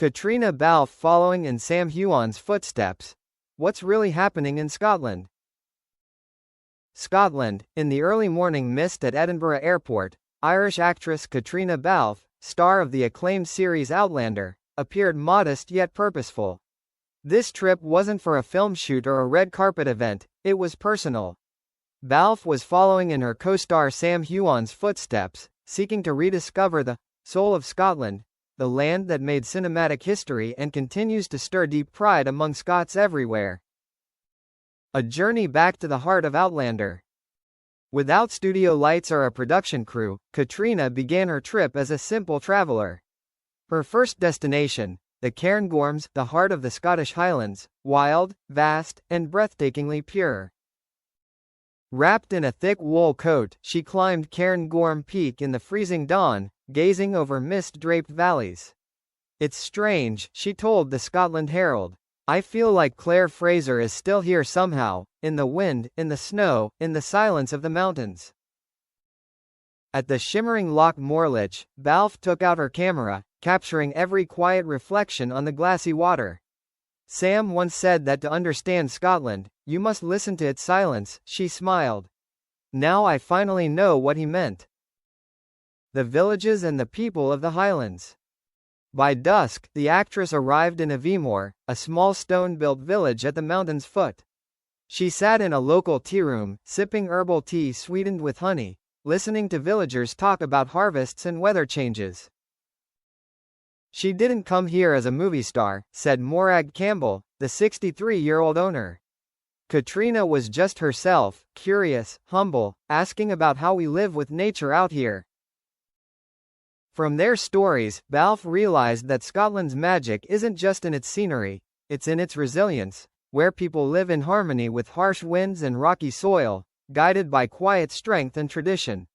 Caitriona Balfe following in Sam Heughan's footsteps. What's really happening in Scotland? Scotland, in the early morning mist at Edinburgh Airport, Irish actress Caitriona Balfe, star of the acclaimed series Outlander, appeared modest yet purposeful. This trip wasn't for a film shoot or a red carpet event, it was personal. Balfe was following in her co-star Sam Heughan's footsteps, seeking to rediscover the soul of Scotland, the land that made cinematic history and continues to stir deep pride among Scots everywhere. A journey back to the heart of Outlander. Without studio lights or a production crew, Caitriona began her trip as a simple traveler. Her first destination, the Cairngorms, the heart of the Scottish Highlands, wild, vast, and breathtakingly pure. Wrapped in a thick wool coat, she climbed Cairngorm Peak in the freezing dawn, gazing over mist-draped valleys. "It's strange," she told the Scotland Herald. "I feel like Claire Fraser is still here somehow, in the wind, in the snow, in the silence of the mountains." At the shimmering Loch Morlich, Balfe took out her camera, capturing every quiet reflection on the glassy water. "Sam once said that to understand Scotland, you must listen to its silence," she smiled. "Now I finally know what he meant." The villages and the people of the Highlands. By dusk, the actress arrived in Avimore, a small stone-built village at the mountain's foot. She sat in a local tea room, sipping herbal tea sweetened with honey, listening to villagers talk about harvests and weather changes. "She didn't come here as a movie star," said Morag Campbell, the 63-year-old owner. "Caitriona was just herself, curious, humble, asking about how we live with nature out here." From their stories, Balfe realized that Scotland's magic isn't just in its scenery, it's in its resilience, where people live in harmony with harsh winds and rocky soil, guided by quiet strength and tradition.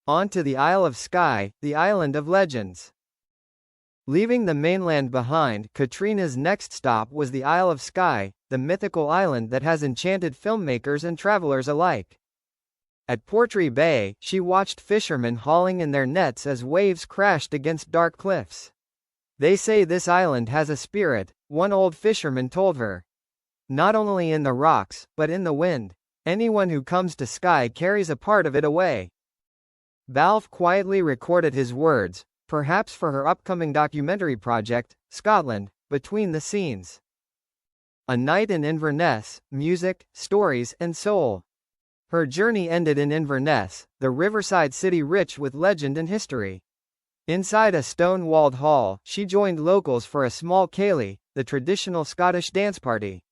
On to the Isle of Skye, the island of legends. Leaving the mainland behind, Caitriona's next stop was the Isle of Skye, the mythical island that has enchanted filmmakers and travelers alike. At Portree Bay, she watched fishermen hauling in their nets as waves crashed against dark cliffs. "They say this island has a spirit," one old fisherman told her. "Not only in the rocks, but in the wind. Anyone who comes to Skye carries a part of it away." Balfe quietly recorded his words, perhaps for her upcoming documentary project, Scotland, Between the Scenes. A night in Inverness, music, stories, and soul. Her journey ended in Inverness, the riverside city rich with legend and history. Inside a stone-walled hall, she joined locals for a small ceilidh, the traditional Scottish dance party.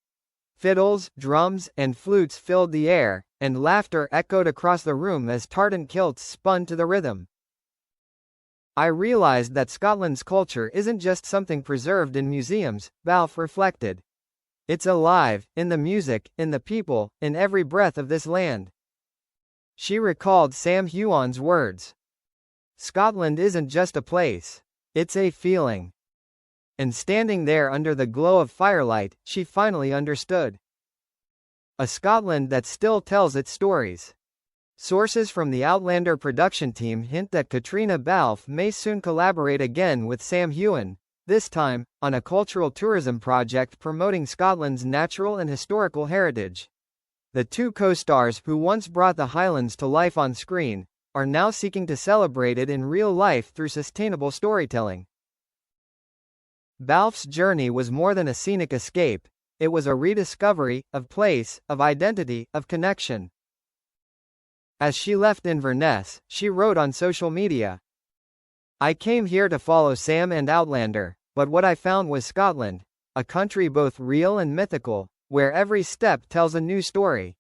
Fiddles, drums, and flutes filled the air, and laughter echoed across the room as tartan kilts spun to the rhythm. "I realized that Scotland's culture isn't just something preserved in museums," Balfe reflected. "It's alive, in the music, in the people, in every breath of this land." She recalled Sam Heughan's words. "Scotland isn't just a place. It's a feeling." And standing there under the glow of firelight, she finally understood. A Scotland that still tells its stories. Sources from the Outlander production team hint that Caitriona Balfe may soon collaborate again with Sam Heughan, this time, on a cultural tourism project promoting Scotland's natural and historical heritage. The two co-stars who once brought the Highlands to life on screen, are now seeking to celebrate it in real life through sustainable storytelling. Balfe's journey was more than a scenic escape, it was a rediscovery, of place, of identity, of connection. As she left Inverness, she wrote on social media, "I came here to follow Sam and Outlander, but what I found was Scotland, a country both real and mythical, where every step tells a new story."